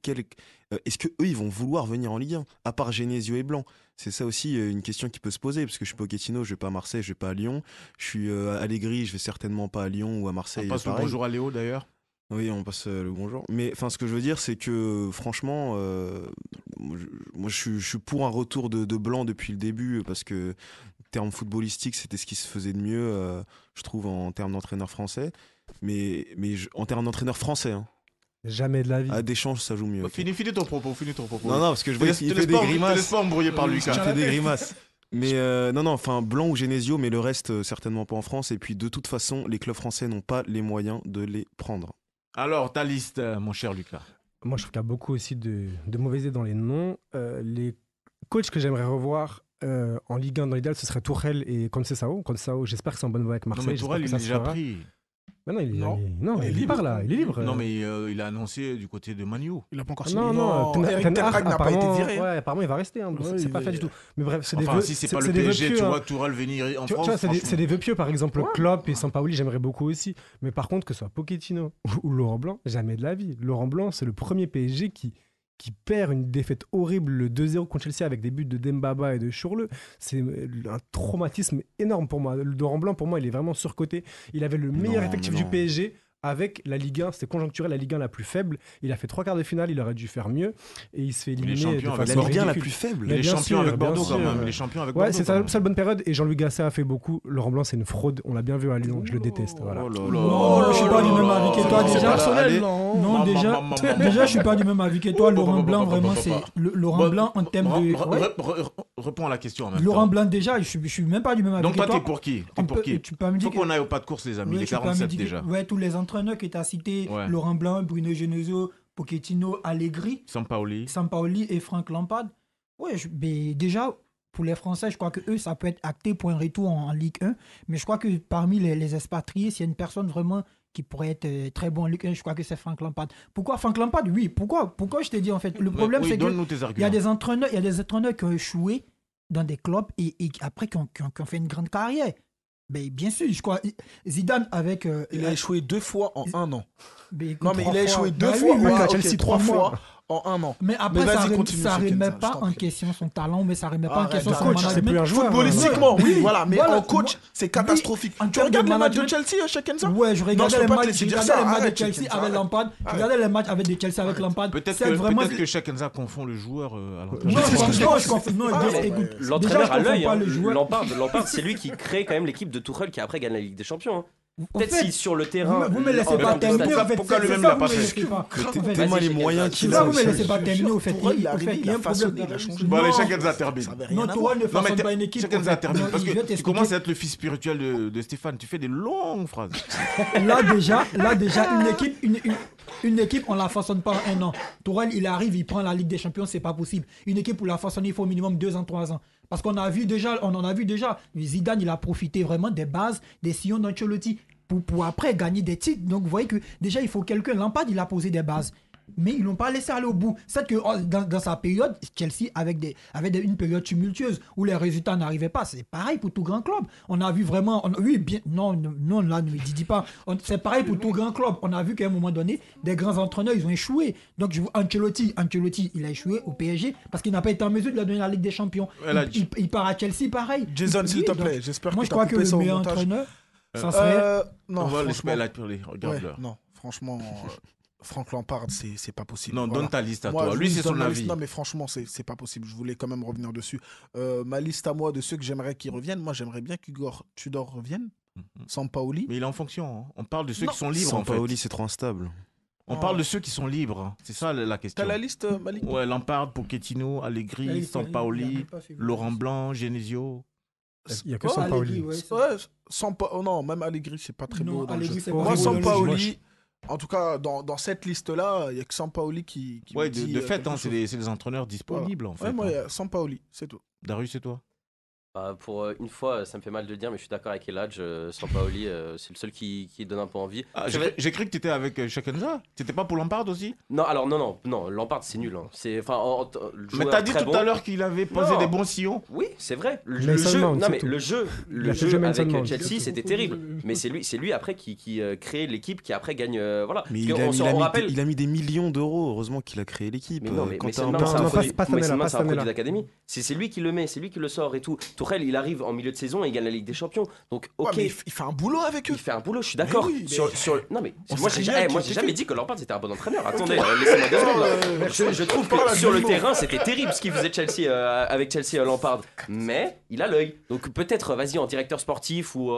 est-ce que eux ils vont vouloir venir en Ligue 1 à part Genesio et Blanc? C'est ça aussi une question qui peut se poser, parce que je suis Pochettino, je vais pas à Marseille, je vais pas à Lyon. Je suis Allegri, je vais certainement pas à Lyon ou à Marseille. On passe le pareil. bonjour à Léo, d'ailleurs. Oui, on passe le bonjour. Mais enfin, ce que je veux dire, c'est que franchement, moi, je suis pour un retour de Blanc depuis le début, parce que terme footballistique, c'était ce qui se faisait de mieux, je trouve, en termes d'entraîneur français. Mais en termes d'entraîneur français, hein, Jamais de la vie. à Deschamps, ça joue mieux. ok. Finis ton propos, Non, non, parce que je vois qu'il fait des Te laisse grimaces. pas embrouiller par Il Lucas. fait des grimaces. Mais non, enfin, Blanc ou Genesio, mais le reste, certainement pas en France. Et puis, de toute façon, les clubs français n'ont pas les moyens de les prendre. Alors, ta liste, mon cher Lucas. Moi, je trouve qu'il y a beaucoup aussi de mauvaises idées dans les noms. Les coachs que j'aimerais revoir en Ligue 1 dans l'idéal, ce serait Tourelle et Conceição. Conceição, j'espère que c'est en bonne voie avec Non, Marseille. mais Tourelle, il j'espère est que ça déjà se fera. pris. Mais non, Non. il est libre là, il est libre. Non, mais il a annoncé du côté de Manu. Il a pas encore signé. Non, Eric Ten Ten Hag, Hag n'a pas été apparemment, viré. ouais, apparemment, il va rester. Hein. Ouais, C'est pas fait du tout. Mais bref, c'est des Enfin, vœux. si c'est pas le des vœux PSG, pieux, tu hein. vois Tourelle venir en Tu France. vois, c'est des franchement. vœux pieux, par exemple, Klopp et Sampaoli, j'aimerais beaucoup aussi. Mais par contre, que ce soit Pochettino ou Laurent Blanc, jamais de la vie. Laurent Blanc, c'est le premier PSG qui perd une défaite horrible, le 2-0 contre Chelsea avec des buts de Dembaba et de Churle. C'est un traumatisme énorme pour moi. Le Laurent Blanc, pour moi, il est vraiment surcoté. Il avait le meilleur Non, effectif mais du non. PSG. Avec la Ligue 1, c'était conjoncturel, la Ligue 1 la plus faible. Il a fait 3 quarts de finale, il aurait dû faire mieux. Et il se fait est éliminer champion de avec La façon Ligue 1 la ridicule. plus faible. Il est bien champion sûr, avec bien Bordeaux quand sûr. même. Il est champion avec Ouais, Bordeaux. c'est quand sa même. seule bonne période. Et Jean-Louis Gasset a fait beaucoup. Laurent Blanc, c'est une fraude. On l'a bien vu à Lyon. Je le déteste. Voilà. Oh là là. Non, je suis pas du même avis que toi, Oh là déjà. là. personnel, Allez. non. Non, déjà, je suis pas du même avis que toi. Laurent Blanc, vraiment, c'est Laurent Bon, Blanc en termes de. Ouais. Réponds à la question en même Laurent temps. Blanc, déjà, je suis même pas du même avis Donc que toi, toi. t'es pour qui? T'es On pour peut- qui? Tu peux me dire Faut qu'on aille au pas de course, les amis. Ouais, Il est tu peux me 47 dire déjà. ouais, tous les entraîneurs que tu as cités, Ouais. Laurent Blanc, Bruno Genesio, Pochettino, Allegri, Sampaoli. Sampaoli et Franck Lampard. Ouais, mais déjà, pour les Français, je crois que eux, ça peut être acté pour un retour en Ligue 1. Mais je crois que parmi les expatriés, s'il y a une personne vraiment qui pourrait être très bon en Ligue 1, je crois que c'est Franck Lampard. Pourquoi Franck Lampard? Oui, pourquoi je t'ai dit en fait? Le problème, Oui, c'est que donne-nous tes il y a arguments. des entraîneurs qui ont échoué dans des clubs et après qui ont fait une grande carrière. Mais bien sûr, je crois. Zidane avec. Il a échoué 2 fois en 1 an. mais Non, mais il a 3 échoué fois. 2 Bah fois. oui, Ouais, à ok, Chelsea 3 3 fois en 1 an. Mais après, Mais ça vas-y, remet, continue, ça Kenza, remet je pas t'en en prie. question son talent, mais ça remet pas en Arrête, question son arrête. Coach, c'est plus un management. joueur. Footballistiquement, oui, Oui, voilà. Mais voilà. en coach, c'est catastrophique. en Tu termes regardes de les matchs de management- Chelsea, Kenza? Ouais, je Non, regardais je peux les pas te matchs, laisser je dire regardais ça. les matchs de Arrête, Chelsea Kenza, avec arrête. Lampard. Je regardais les matchs avec de Chelsea avec Lampard. Peut-être C'est vraiment que Shakenza confond le joueur à Non, l'entraîneur. je confonds. Non, Ah, déjà, ouais. écoute. L'entraîneur déjà, à je l'œil, confonds pas hein. le joueur. Lampard, c'est lui qui crée quand même l'équipe de Tuchel qui après gagne la Ligue des Champions. hein. En Peut-être fait, si sur le terrain. vous me laissez en pas termes de terminer. stats- En fait, pourquoi c'est lui-même ça, l'a vous pas me fait? laissez pas. En fait, Tellement les vas-y, moyens Kenza. qu'il ça, a. vous me laissez pas Je terminer au fait. Tourelle, il est Au fait, arrivé, il y a il un a façonné, problème. il a changé. Bon, allez, Non. Shakenza termine. Ça avait rien Non, à voir. Tourelle ne Non, mais façonne pas une équipe. Shakenza en fait. termine. Non, Parce je vais que tu t'expliquer. commences à être le fils spirituel de Stéphane. Tu fais des longues phrases. Là déjà, une équipe, on la façonne pas en 1 an. Tourelle, il arrive, il prend la Ligue des Champions, c'est pas possible. Une équipe pour la façonner, il faut au minimum 2 ans, 3 ans. Parce qu'on en a vu déjà. Zidane, il a profité vraiment des bases, des sillons d'Ancelotti pour après gagner des titres. Donc vous voyez que déjà, il faut quelqu'un. Lampard, il a posé des bases. mais ils l'ont pas laissé aller au bout. C'est que dans sa période, Chelsea, avec une période tumultueuse où les résultats n'arrivaient pas, c'est pareil pour tout grand club. On a vu vraiment, non, là, ne me dis pas. C'est pareil pour tout grand club. On a vu qu'à un moment donné, des grands entraîneurs, ils ont échoué. Donc, Ancelotti, il a échoué au PSG parce qu'il n'a pas été en mesure de leur donner la Ligue des Champions. Il part à Chelsea, pareil. Jason, s'il te plaît, j'espère que moi, tu je crois que le meilleur entraîneur, ça serait... non, On va les franchement, regarde-le. non, franchement, Franck Lampard, c'est pas possible. Non, Voilà. donne ta liste à Moi, toi. je Lui, vous c'est donne son ma liste. avis. Non, mais franchement, c'est pas possible. Je voulais quand même revenir dessus. Ma liste à moi de ceux que j'aimerais qu'ils reviennent, moi, j'aimerais bien qu'Igor Tudor revienne. Sampaoli. Mais il est en fonction. Hein. On parle de ceux Non. qui sont libres, en fait. Sampaoli, c'est trop instable. On parle de ceux qui sont libres. C'est ça la question. T'as la liste, Malik? Ouais, Lampard, Pochettino, Allegri, Sampaoli, Laurent Blanc, Genesio. Il n'y a que Oh, Sampaoli. Allegri, ouais, Ouais, non, même Allegri, c'est pas très Non, beau. Dans le Allegri, jeu. c'est pas Moi, beau dans le jeu. Sampaoli, en tout cas, dans cette liste-là, il n'y a que Sampaoli qui Ouais, me dit, de fait, quelque hein, chose. c'est les entraîneurs disponibles, en fait. Ouais, moi, hein. Sampaoli, c'est tout. Darius, c'est toi? Pour une fois, ça me fait mal de le dire, mais je suis d'accord avec Eladj. Sampaoli, c'est le seul qui donne un peu envie. Ah, C'est vrai- j'ai cru que tu étais avec Shakenza. T'étais pas pour Lampard aussi? Non, alors non, Lampard, c'est nul. Hein. C'est, enfin, le Mais joueur t'as dit très tout bon. à l'heure qu'il avait posé Non. des bons sillons. Oui, c'est vrai. Le Mason jeu, Mount, non c'est mais tout. le jeu Il a fait jouer Mason avec Mount. Chelsea, c'était terrible. Mais c'est lui après qui crée l'équipe qui après gagne. Voilà. Mais Parce qu'on rappelle. il a mis des millions d'euros. Heureusement qu'il a créé l'équipe. Mais non, mais Quand Mason t'as un Mount, bon- c'est un non, produit- pas cette Mason année-là, Mount, pas c'est un cette produit année-là. d'académie. C'est lui qui le met, c'est lui qui le sort et tout. Tourelle, il arrive en milieu de saison et il gagne la Ligue des Champions. Donc, Ouais, ok. mais il fait un boulot avec eux. Il fait un boulot, je suis d'accord. Mais oui, mais- Non mais On moi sait j'ai bien moi, qu'il j'ai jamais fait. dit que Lampard c'était un bon entraîneur. Attendez, laissez-moi 2 secondes. là. Je trouve Parle que sur le argument. terrain c'était terrible ce qu'il faisait Chelsea avec Chelsea Lampard. Mais il a l'œil. Donc peut-être vas-y en directeur sportif ou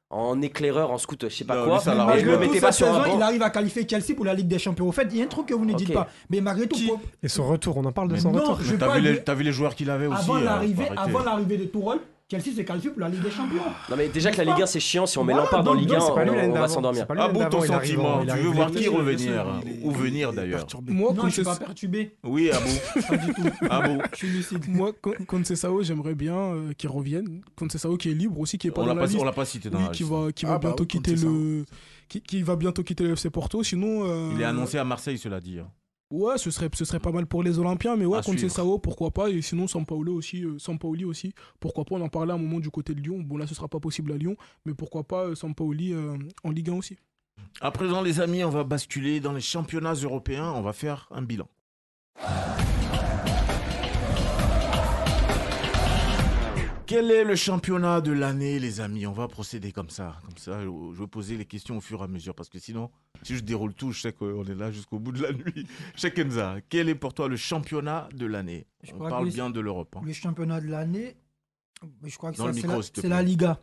en éclaireur, en scout, je sais pas Non, quoi. lui, ça Mais l'arrange Et je le pas. malgré tout, mettais pas cette sur un saison, il banc. arrive à qualifier Chelsea pour la Ligue des Champions. Au fait, il y a un truc que vous ne dites Ok. pas. Mais malgré tout, Et son retour, on en parle de Mais son non, retour. je T'as parle vu, de- t'as vu les joueurs qu'il avait aussi. avant faut arrêter. l'arrivée de Tourelle, Chelsea s'est qualifié pour la Ligue des Champions. Non mais déjà que la Ligue 1 c'est chiant, si on met Voilà, Lampard dans donc, Ligue 1, c'est pas lui l'année on va d'avant. s'endormir. C'est pas lui Ah l'année bon, ton d'avant, il arrive sentiment. en- il Tu arrive veux en- voir qui blessé, revenir blessé, ou venir il est d'ailleurs. perturbé. Moi, Non, comme je suis c'est pas perturbé. Oui, Abou. Pas du tout. Abou. Je suis lucide. moi, Conceição, j'aimerais bien qu'il revienne. Conceição qui est libre aussi, qui est pas On dans l'a la pas, liste. on l'a pas cité dans Oui, la qui liste. va Ah, bah bientôt oui, quitter Conceição. qui va bientôt quitter le FC Porto. Sinon, Il est annoncé à Marseille, cela dit. hein. ouais, ce serait pas mal pour les Olympiens, mais ouais, À suivre. Conceição, pourquoi pas. Et sinon, Sampaoli aussi, pourquoi pas. On en parlait à un moment du côté de Lyon. Bon, là, ce sera pas possible à Lyon, mais pourquoi pas Sampaoli en Ligue 1 aussi. À présent, les amis, on va basculer dans les championnats européens. On va faire un bilan. Quel est le championnat de l'année, les amis? On va procéder comme ça. Je vais poser les questions au fur et à mesure. Parce que sinon, si je déroule tout, je sais qu'on est là jusqu'au bout de la nuit. Kenza, quel est pour toi le championnat de l'année? Je On crois parle que bien de l'Europe. hein. Le championnat de l'année, je crois que Dans le c'est micro, s'il te c'est plaît. la Liga.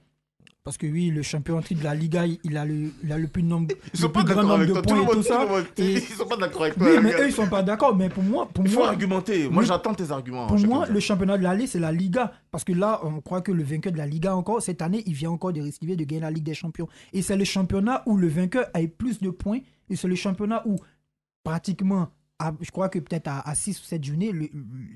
Parce que oui, le champion en titre de la Liga, il a le plus, Ils sont le pas plus grand d'accord nombre avec de toi. points et tout ça. Et- Ils sont pas d'accord avec toi. Oui, mais regarde. eux, ils sont pas d'accord. Mais pour moi, Il faut argumenter. Moi, Oui. j'attends tes arguments. Pour moi, Kenza. le championnat de l'année, c'est la Liga. Parce que là, on croit que le vainqueur de la Liga, encore, cette année, il vient encore de risquer de gagner la Ligue des Champions. Et c'est le championnat où le vainqueur a eu plus de points. Et c'est le championnat où, pratiquement, je crois que peut-être à 6 ou 7 journées,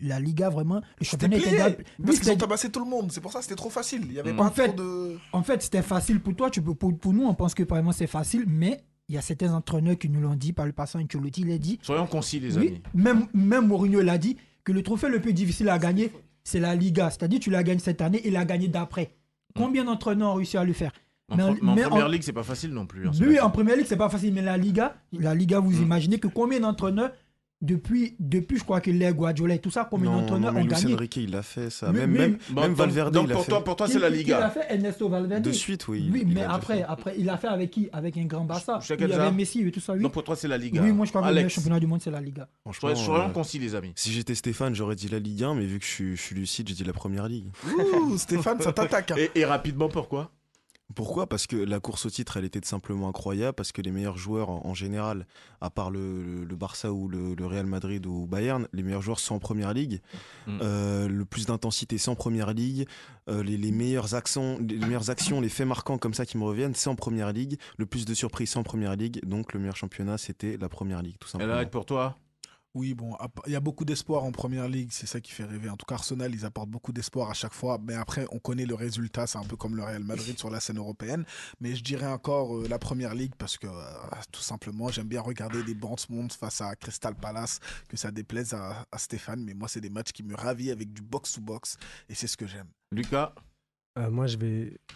la Liga, vraiment, le C'était championnat était... plié. Oui, Parce qu'ils ont c'était- tabassé tout le monde. C'est pour ça que c'était trop facile. Il y avait En pas fait, trop de. En fait, c'était facile pour toi. Pour nous, on pense que vraiment c'est facile. Mais il y a certains entraîneurs qui nous l'ont dit par le passé. Ancelotti l'a dit. Soyons concis, les Oui, amis. même Mourinho l'a dit que le trophée le plus difficile à gagner, c'est la Liga. C'est-à-dire tu la gagnes cette année et la gagner d'après. Combien d'entraîneurs ont réussi à le faire? Mais en mais première ligue, c'est pas facile non plus. hein, Oui, cela en dit. première ligue, c'est pas facile. Mais la Liga, vous imaginez que combien d'entraîneurs, depuis je crois que les Guardiola et tout ça, combien Non, d'entraîneurs mais ont Luis gagné? Enrique, il l'a fait, ça. Oui, Même, oui. même, Bon, même donc- Valverde, donc il l'a pour fait. toi, pour toi, c'est la Qui Liga. l'a fait? Ernesto Valverde. De suite, oui. Oui, il mais l'a déjà fait. après, il l'a fait avec qui? Avec un grand Barça. Chacun Il y ça. avait Messi et tout ça, oui. Donc pour toi, c'est la Liga. Oui, moi je crois que le meilleur Alex, championnat du monde, c'est la Liga. Franchement, soyons concis, les amis. si j'étais Stéphane, j'aurais dit la Ligue 1, mais vu que je suis lucide, j'ai dit la Première Ligue. Ouh, Stéphane, ça t'attaque. hein. Et rapidement, pourquoi? Pourquoi? Parce que la course au titre, elle était tout simplement incroyable, parce que les meilleurs joueurs en général, à part le Barça ou le Real Madrid ou Bayern, les meilleurs joueurs sont en Première Ligue. Mm. Le plus d'intensité, c'est en Première Ligue. Les meilleures actions, les faits marquants comme ça qui me reviennent, c'est en Première Ligue. Le plus de surprises, c'est en Première Ligue. Donc le meilleur championnat, c'était la Première Ligue, tout Elle simplement. arrête pour toi. Oui, bon, il y a beaucoup d'espoir en première ligue, c'est ça qui fait rêver. En tout cas, Arsenal, ils apportent beaucoup d'espoir à chaque fois. Mais après, on connaît le résultat, c'est un peu comme le Real Madrid sur la scène européenne. Mais je dirais encore la première ligue parce que tout simplement, j'aime bien regarder des Bournemouth face à Crystal Palace, que ça déplaise à Stéphane. Mais moi, c'est des matchs qui me ravissent avec du box-to-box et c'est ce que j'aime. Lucas, Moi,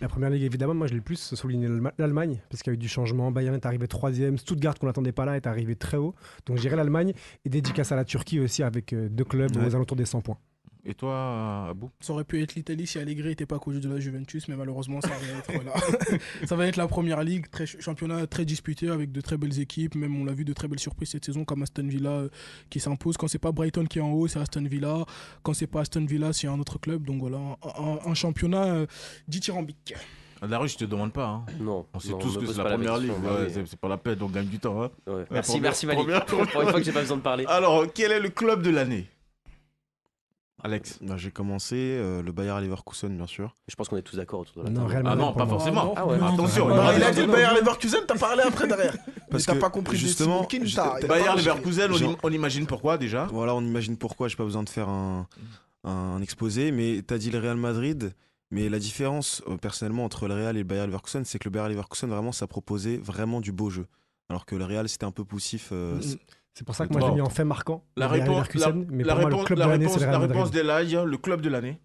la première ligue, évidemment, moi, je l'ai le plus souligné l'Allemagne, parce qu'il y a eu du changement. Bayern est arrivé 3e, Stuttgart, qu'on n'attendait pas là, est arrivé très haut. Donc, je dirais l'Allemagne, et dédicace à la Turquie aussi, avec 2 clubs Ouais. aux alentours des 100 points. et toi, Abou? Ça aurait pu être l'Italie si Allegri n'était pas coach de la Juventus, mais malheureusement, ça va être, voilà. Ça va être la première ligue, championnat très disputé avec de très belles équipes. Même on l'a vu de très belles surprises cette saison, comme Aston Villa qui s'impose. Quand c'est pas Brighton qui est en haut, c'est Aston Villa. Quand c'est pas Aston Villa, c'est un autre club. Donc voilà, un championnat dithyrambique. Darius, je te demande pas. Hein. Non. On sait non, tous me que pose c'est pas la première question, ligue. bah Ouais, oui. c'est pas la peine, on gagne du temps. Hein. Ouais. La Merci, première- merci Malik. première- Pour une fois que j'ai pas besoin de parler. Alors, quel est le club de l'année, Alex? Bah, j'ai commencé le Bayer Leverkusen, bien sûr. Je pense qu'on est tous d'accord autour de la Non, table. Real Ah Madrid non, pour pas moi. forcément. Ah ouais. Non, Attention, non, il y a Il a pas dit de- le Bayer Leverkusen, t'as parlé après derrière. Parce Mais t'as que, pas compris justement, Bayer Leverkusen, on imagine pourquoi déjà? Voilà, on imagine pourquoi, j'ai pas besoin de faire un exposé, mais tu as dit le Real Madrid, mais la différence personnellement entre le Real et le Bayer Leverkusen, c'est que le Bayer Leverkusen, vraiment, ça proposait vraiment du beau jeu. Alors que le Real, c'était un peu poussif. C'est pour ça que moi, je l'ai mis en fait marquant. La le Bayer réponse, Leverkusen, mais pour moi, le club de la l'année, réponse, c'est le la Real réponse Madrid. d'Elage, le club de l'année.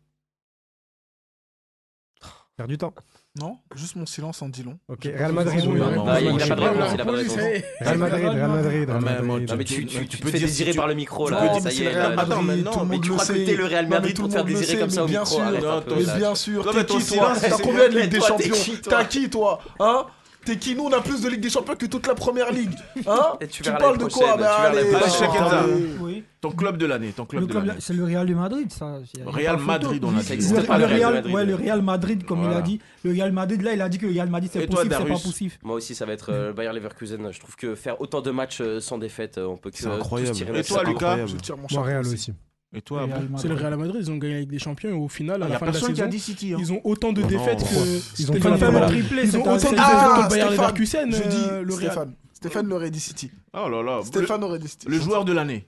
Faire du temps. Non, juste mon silence en dit long. Ok, Real Madrid. Non, oui, non, oui, non, oui, il oui, a pas de oui, réponse, oui. il a pas de réponse. Real Madrid, Real Madrid, Real mais moi, Madrid. Non mais Tu tu peux te fais dire désirer si tu- par le micro Tu là, peux dire ça c'est y le est. Real là, Attends, Madrid, mais tout le non, mais monde tu le crois que sait. t'es le Real Non, mais Madrid tout pour le te faire monde le désirer sait, comme ça mais au bien micro, sûr. arrête un peu, Mais là. bien sûr, Non, t'es mais ton qui toi? silence, T'as c'est combien de quoi? Ligue des Toi, t'es Champions? qui, toi? T'as qui toi? Hein? T'es qui? Nous on a plus de Ligue des Champions que toute la première ligue. Hein? Et tu Tu verras parles l'année de quoi? prochaine, Bah tu verras l'année allez, prochaine. bah, Chacun allez. Oui. Ton club de l'année, ton club Le de club, l'année. c'est le Real de Madrid, ça. Y a Real pas photo. Madrid, on a dit. Ça existe pas, le Real de Madrid. Ouais, le Real Madrid, comme Voilà. il a dit. Le Real Madrid, là, il a dit que le Real Madrid, c'est Et toi, possible, c'est pas Darius? possible. Moi aussi, ça va être Bayer Leverkusen. Je trouve que faire autant de matchs sans défaite, on peut que C'est incroyable. tous tirer Et notre toi, chapeau. Lucas? Incroyable. Je tire mon Moi, chapeau Real aussi. aussi. Et toi, Real Abou? Madrid. C'est le Real Madrid, ils ont gagné avec des champions et au final, à Il y la a fin de la personne qui a saison, dit City. Hein. ils ont autant de Non, défaites non. que. Ils ont Stéphane fait le Fernandez. triplé Ils ont cette autant de année. défaites que le Bayer Stéphane, Leverkusen. je dis le Real. Stéphane. Stéphane l'aurait dit City. Oh là là. Stéphane aurait dit City. Le joueur de l'année.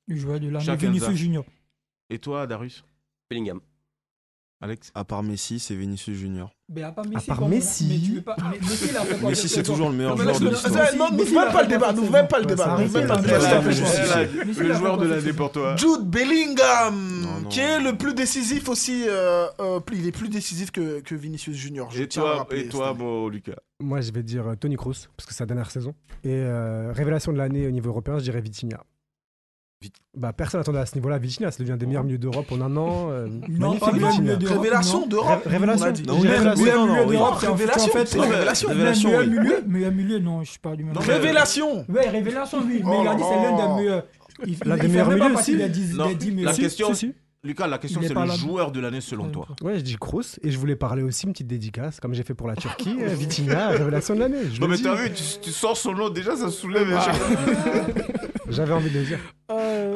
Le joueur de l'année, Chacun Vinicius ça. Junior. Et toi, Darius? Bellingham. Alex? À part Messi, c'est Vinicius Junior. Mais à part Messi, part comment- Messi. mais tu veux pas- mais Messi, il a fait quoi Messi, cette c'est saison? toujours le meilleur Non, mais joueur de laisse-le- l'histoire. Messi, Non, Messi, n'ouvre il a même pas le fait débat, quoi n'ouvre cette même pas le Ouais, débat. ça n'ouvre arrive, même pas le ça débat. arrive. s'il te plaît, Messi, juste. il a fait Messi, Le il a joueur fait de quoi l'année cette pour toi. Jude Bellingham, Non, non. qui est le plus décisif aussi. Il est plus décisif que Vinicius Junior. Je Et tiens à toi, rappeler, et toi, Stéphane. bon, Lucas? Moi, je vais dire Toni Kroos, parce que c'est sa dernière saison. Et révélation de l'année au niveau européen, je dirais Vitinha. Bah, personne n'attendait à ce niveau-là. Vitinha, ça devient un des meilleurs milieux d'Europe en un an. Non, Magnifique pas le Vitinha. milieu d'Europe, Révélation non. d'Europe. Révélation. on a dit. Non, oui, révélation. Meilleur non, milieu oui. d'Europe, c'est en Révélation, fait, c'est révélation. Révélation, meilleur oui. milieu, meilleur milieu, non, je suis pas du même. Non, mais- Révélation. Ouais, révélation, oui, mais Oh il a dit là c'est l'un là. des meilleurs. Il L'un il des fait meilleurs même pas milieux partie aussi. des 10 Non, des 10 la meilleurs. question- Si, si. Lucas, la question, Il est c'est pas le là. joueur de l'année selon toi. Ouais, je dis Kroos. Et je voulais parler aussi, une petite dédicace, comme j'ai fait pour la Turquie. Vitinha, révélation de l'année. je Non, le mais dis. t'as vu, tu sors son nom, déjà, ça soulève. J'avais envie de le dire.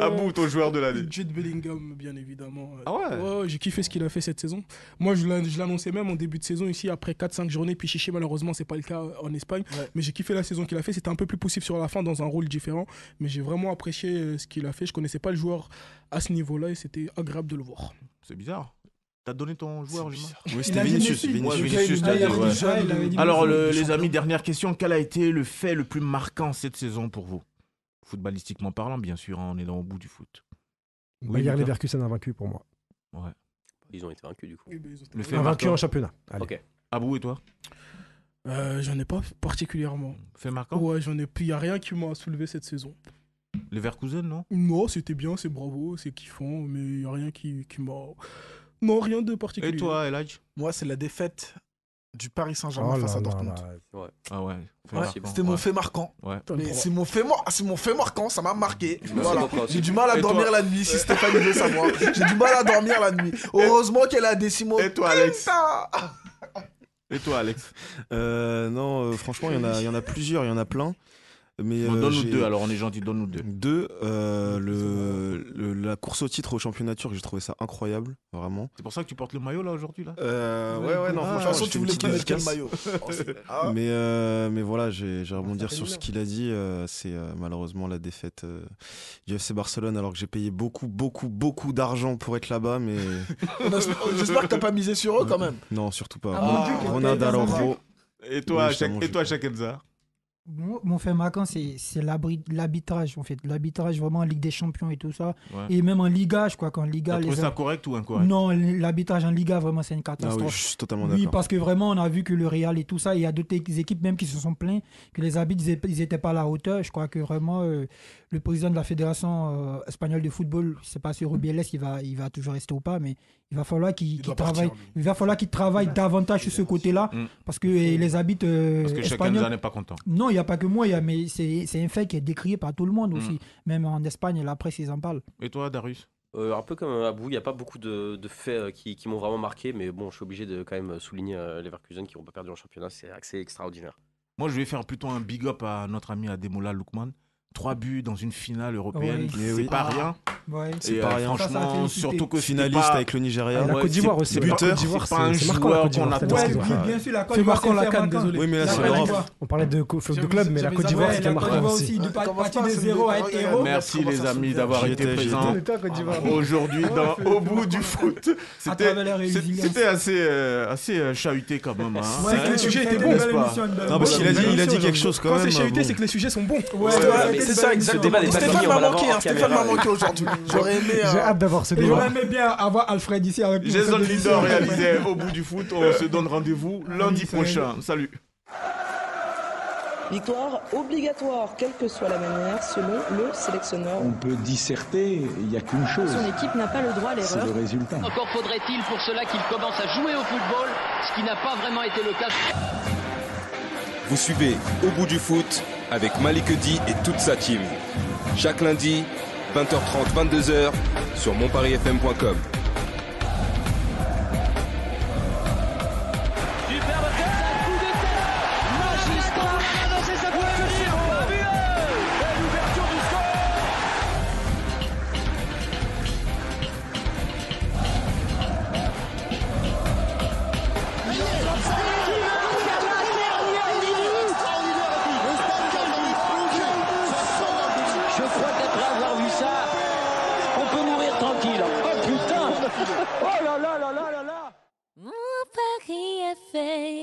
Abou, ton joueur de l'année. Jude Bellingham, bien évidemment. Ah ouais? J'ai kiffé ce qu'il a fait cette saison. Moi, je l'annonçais même en début de saison ici, après 4-5 journées. Puis Chichi, malheureusement, c'est pas le cas en Espagne. Ouais. Mais j'ai kiffé la saison qu'il a fait. C'était un peu plus poussif sur la fin, dans un rôle différent. Mais j'ai vraiment apprécié ce qu'il a fait. Je connaissais pas le joueur à ce niveau-là et c'était agréable de le voir. C'est bizarre. T'as donné ton joueur, Juma? Oui, Il c'était a dit Vinicius. Messi. Ouais, Vinicius. Vinicius, Ah, t'as il dit, avait dit ouais. ça, il avait dit Alors, Messi. les champion. amis, dernière question. Quel a été le fait le plus marquant cette saison pour vous? Footballistiquement parlant, bien sûr, hein, on est dans le bout du foot. Oui, Bayer Lucas. Leverkusen invaincu pour moi. Ils ont été vaincus du coup. Le fait Invaincu marquant. en championnat. Allez. Ok. Abou et toi? J'en ai pas particulièrement. Fait marquant? Ouais, j'en ai plus. Il n'y a rien qui m'a soulevé cette saison. Leverkusen, non? Non, c'était bien, c'est bravo, c'est kiffant, mais il n'y a rien qui m'a. Non, rien de particulier. Et toi, Eladj? Moi, c'est la défaite du Paris Saint-Germain Oh face là à là Dortmund. là. Ah ouais. fait Ouais, marquant, c'était mon ouais. fait marquant. Ouais. Mais c'est mon fait marquant, ça m'a marqué. C'est Voilà. compréhensible. J'ai du mal à Et dormir toi la nuit, si Stéphane veut savoir. J'ai du mal à dormir la nuit. Heureusement qu'elle a des Simon. Et toi, Alex? Putain. Et toi, Alex? Non, franchement, il y en a plusieurs, il y en a plein. Mais Bon, donne-nous j'ai- 2, alors on est gentil, donne-nous 2. Deux, la course au titre au championnat turc, j'ai trouvé ça incroyable, vraiment. C'est pour ça que tu portes le maillot là aujourd'hui là Ouais, non, De toute franchement, façon, je tu fais une voulais petite qu'il mette quel dédicace. maillot Ah, Mais voilà, j'ai rebondir fait sur du ce bien. qu'il a dit. C'est malheureusement la défaite du FC Barcelone, alors que j'ai payé beaucoup d'argent pour être là-bas, mais J'espère que t'as pas misé sur eux quand même. non, surtout pas. Ah, mon Dieu, quel Ronald pays, Araujo. Et toi, Oui, je t'avoue, je- Chakenza Mon fait marquant, c'est l'arbitrage, en fait. L'arbitrage vraiment en Ligue des Champions et tout ça. Ouais. Et même en Liga, je crois qu'en Liga. T'as trouvé ça correct ou incorrect? Non, l'arbitrage en Liga, vraiment, c'est une Ah oui, catastrophe. je suis totalement Oui, d'accord. parce que vraiment, on a vu que le Real et tout ça, il y a d'autres équipes même qui se sont plaints que les arbitres, ils n'étaient pas à la hauteur. Je crois que vraiment, le président de la Fédération espagnole de football, je ne sais pas si Rubiales, il va toujours rester ou pas, mais il va falloir qu'il doit travaille, partir, lui. il va falloir qu'il travaille davantage sur ce côté-là, Mm. parce que les arbitres Parce que espagnols... Chakenza n'est pas content. Non, il n'y a pas que moi, mais c'est un fait qui est décrié par tout le monde aussi. Même en Espagne, la presse, ils en parlent. Et toi, Darius? Un peu comme Abou, il n'y a pas beaucoup de faits qui m'ont vraiment marqué, mais bon, je suis obligé de quand même souligner Leverkusen qui n'ont pas perdu en championnat, c'est assez extraordinaire. Moi, je vais faire plutôt un big up à notre ami Ademola Lookman. 3 buts dans une finale européenne, Oui. c'est Oui. pas rien. Ouais. C'est Et pas rien. Ça, ça a franchement, félicité. surtout que c'était Finaliste pas- avec le Nigeria. La Ouais, Côte d'Ivoire c'est aussi. buteur, La Côte d'Ivoire, c'est pas un c'est marquant, la joueur Côte d'Ivoire, qu'on c'est attend. la Ouais, Côte oui, d'Ivoire. bien sûr, la Côte Fais d'Ivoire, marquant la c'est CAN, marquant. désolé. Oui, mais là, La c'est Côte l'Europe. d'Ivoire. On parlait de faute de J'avais- club, mais la j'avais Côte d'Ivoire, zappé. c'était La Côte marquant d'Ivoire aussi. aussi, de Commence partir pas, de c'est 0 à une- être héros. Merci Comment les ça, amis c'est d'avoir J'y été étais, j'y présents étais. Toi, Côte d'Ivoire. aujourd'hui au bout du foot. À travers la C'était résilience. c'était assez chahuté quand même. Hein. C'est que les sujets étaient bons, n'est-ce pas? Non, parce qu'il a dit quelque chose quand Quand même. c'est chahuté, bon. c'est que les sujets sont bons. Ouais, mais C'est ça, exactement. débat n'est pas Stéphane fini, on m'a va l'avoir manqué, hors Stéphane caméra. m'a manqué aujourd'hui. J'aurais aimé. J'ai hâte d'avoir ce Et j'aurais débat. aimé bien avoir Alfred ici avec nous. Jason Cette émission. Lindor réalisait au bout du foot. On se donne rendez-vous lundi oui, ça prochain. Salut. Victoire obligatoire, quelle que soit la manière, selon le sélectionneur. On peut disserter, il n'y a qu'une chose, Son équipe n'a pas le droit à c'est l'erreur. le résultat. Encore faudrait-il pour cela qu'il commence à jouer au football, ce qui n'a pas vraiment été le cas. Vous suivez Au bout du foot avec Malik Edi et toute sa team. Chaque lundi, 20h30, 22h sur monparisfm.com. Superbe tête, un coup de tête magistral, c'est sa fabuleux, et l'ouverture du score. Je crois qu'après avoir vu ça, on peut mourir tranquille. Oh putain. Oh là là là là là là. Mon Paris FM.